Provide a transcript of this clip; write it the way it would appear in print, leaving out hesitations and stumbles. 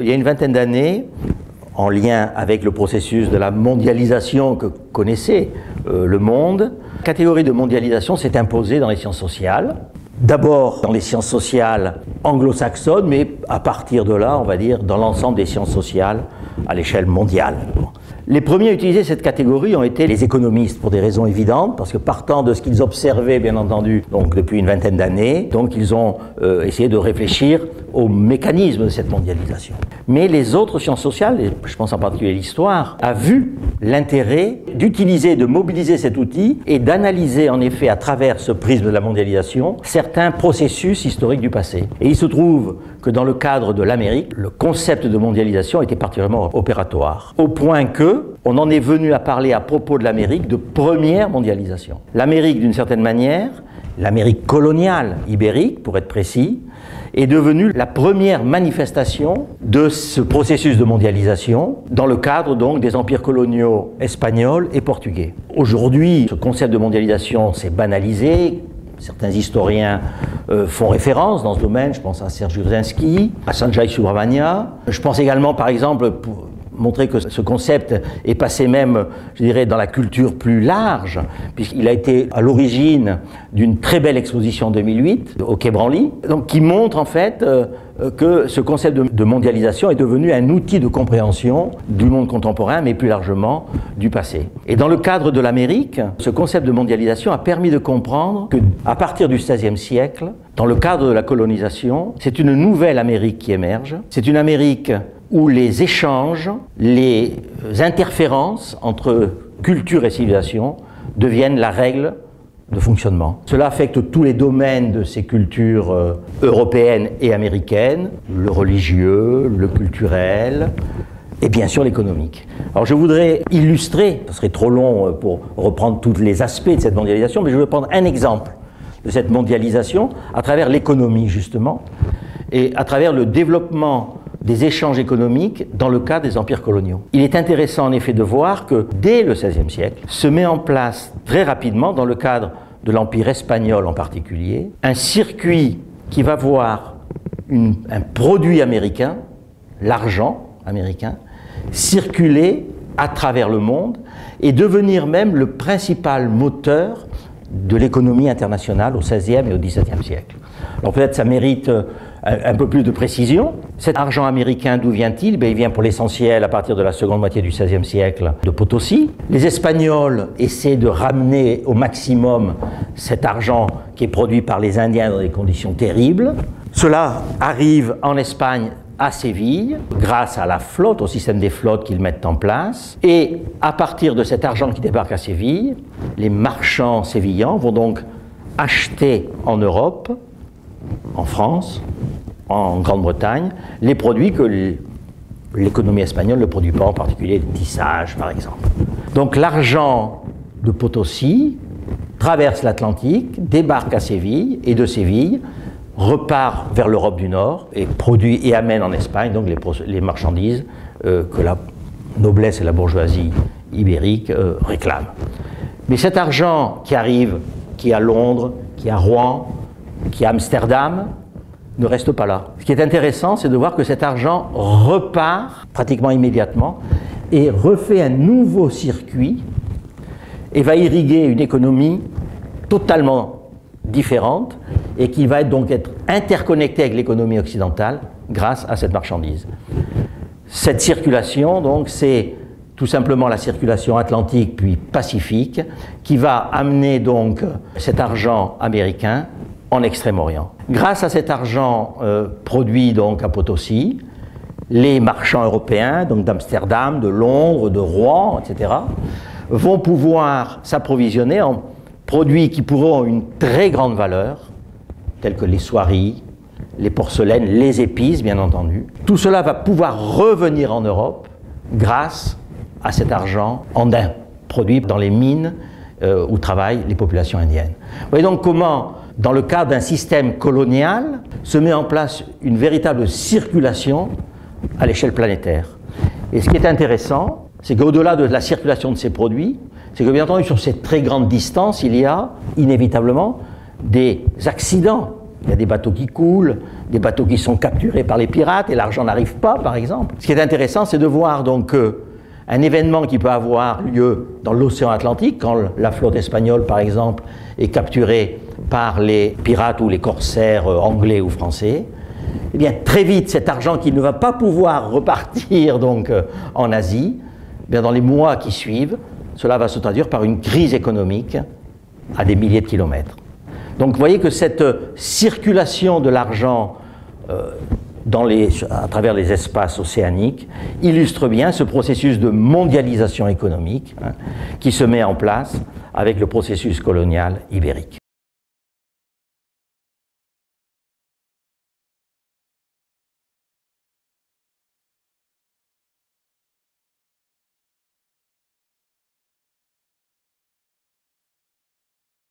Il y a une vingtaine d'années, en lien avec le processus de la mondialisation que connaissait le monde, la catégorie de mondialisation s'est imposée dans les sciences sociales. D'abord dans les sciences sociales anglo-saxonnes, mais à partir de là, on va dire, dans l'ensemble des sciences sociales à l'échelle mondiale. Les premiers à utiliser cette catégorie ont été les économistes, pour des raisons évidentes, parce que partant de ce qu'ils observaient, bien entendu, donc depuis une vingtaine d'années, donc ils ont essayé de réfléchir au mécanisme de cette mondialisation. Mais les autres sciences sociales, et je pense en particulier l'histoire, a vu l'intérêt d'utiliser, de mobiliser cet outil et d'analyser en effet à travers ce prisme de la mondialisation certains processus historiques du passé. Et il se trouve que dans le cadre de l'Amérique, le concept de mondialisation était particulièrement opératoire, au point que on en est venu à parler à propos de l'Amérique de première mondialisation. L'Amérique, d'une certaine manière, l'Amérique coloniale ibérique, pour être précis, est devenue la première manifestation de ce processus de mondialisation dans le cadre donc des empires coloniaux espagnols et portugais. Aujourd'hui, ce concept de mondialisation s'est banalisé. Certains historiens font référence dans ce domaine, je pense à Serge Grzinski, à Sanjay Subrahmanya. Je pense également, par exemple, pour montrer que ce concept est passé même, je dirais, dans la culture plus large, puisqu'il a été à l'origine d'une très belle exposition en 2008 au Quai Branly, donc qui montre en fait que ce concept de mondialisation est devenu un outil de compréhension du monde contemporain, mais plus largement du passé. Et dans le cadre de l'Amérique, ce concept de mondialisation a permis de comprendre qu'à partir du XVIe siècle, dans le cadre de la colonisation, c'est une nouvelle Amérique qui émerge. C'est une Amérique où les échanges, les interférences entre culture et civilisation deviennent la règle de fonctionnement. Cela affecte tous les domaines de ces cultures européennes et américaines, le religieux, le culturel et bien sûr l'économique. Alors je voudrais illustrer, ce serait trop long pour reprendre tous les aspects de cette mondialisation, mais je vais prendre un exemple de cette mondialisation à travers l'économie justement et à travers le développement des échanges économiques dans le cadre des empires coloniaux. Il est intéressant en effet de voir que dès le XVIe siècle se met en place très rapidement, dans le cadre de l'empire espagnol en particulier, un circuit qui va voir un produit américain, l'argent américain, circuler à travers le monde et devenir même le principal moteur de l'économie internationale au XVIe et au XVIIe siècle. Alors peut-être ça mérite un peu plus de précision. Cet argent américain, d'où vient-il? Il vient pour l'essentiel à partir de la seconde moitié du XVIe siècle de Potosí. Les Espagnols essaient de ramener au maximum cet argent qui est produit par les Indiens dans des conditions terribles. Cela arrive en Espagne à Séville, grâce à la flotte, au système des flottes qu'ils mettent en place. Et à partir de cet argent qui débarque à Séville, les marchands sévillans vont donc acheter en Europe, en France, en Grande-Bretagne, les produits que l'économie espagnole ne produit pas, en particulier le tissage par exemple. Donc l'argent de Potosí traverse l'Atlantique, débarque à Séville et de Séville repart vers l'Europe du Nord et produit et amène en Espagne donc les marchandises que la noblesse et la bourgeoisie ibérique réclament. Mais cet argent qui arrive, qui est à Londres, qui est à Rouen, qui est à Amsterdam, ne reste pas là. Ce qui est intéressant, c'est de voir que cet argent repart pratiquement immédiatement et refait un nouveau circuit et va irriguer une économie totalement différente et qui va donc être interconnectée avec l'économie occidentale grâce à cette marchandise. Cette circulation, donc, c'est tout simplement la circulation atlantique puis pacifique qui va amener donc cet argent américain en Extrême-Orient. Grâce à cet argent produit donc à Potosí, les marchands européens, donc d'Amsterdam, de Londres, de Rouen, etc., vont pouvoir s'approvisionner en produits qui pourront une très grande valeur, tels que les soieries, les porcelaines, les épices, bien entendu. Tout cela va pouvoir revenir en Europe grâce à cet argent andin, produit dans les mines où travaillent les populations indiennes. Vous voyez donc comment, dans le cadre d'un système colonial, se met en place une véritable circulation à l'échelle planétaire. Et ce qui est intéressant, c'est qu'au-delà de la circulation de ces produits, c'est que bien entendu sur ces très grandes distances, il y a inévitablement des accidents Il y a des bateaux qui coulent, des bateaux qui sont capturés par les pirates et l'argent n'arrive pas, par exemple. Ce qui est intéressant, c'est de voir donc un événement qui peut avoir lieu dans l'océan Atlantique, quand la flotte espagnole, par exemple, est capturée par les pirates ou les corsaires anglais ou français. Eh bien, très vite, cet argent qui ne va pas pouvoir repartir donc en Asie, eh bien, dans les mois qui suivent, cela va se traduire par une crise économique à des milliers de kilomètres. Donc vous voyez que cette circulation de l'argent à travers les espaces océaniques illustre bien ce processus de mondialisation économique qui se met en place avec le processus colonial ibérique.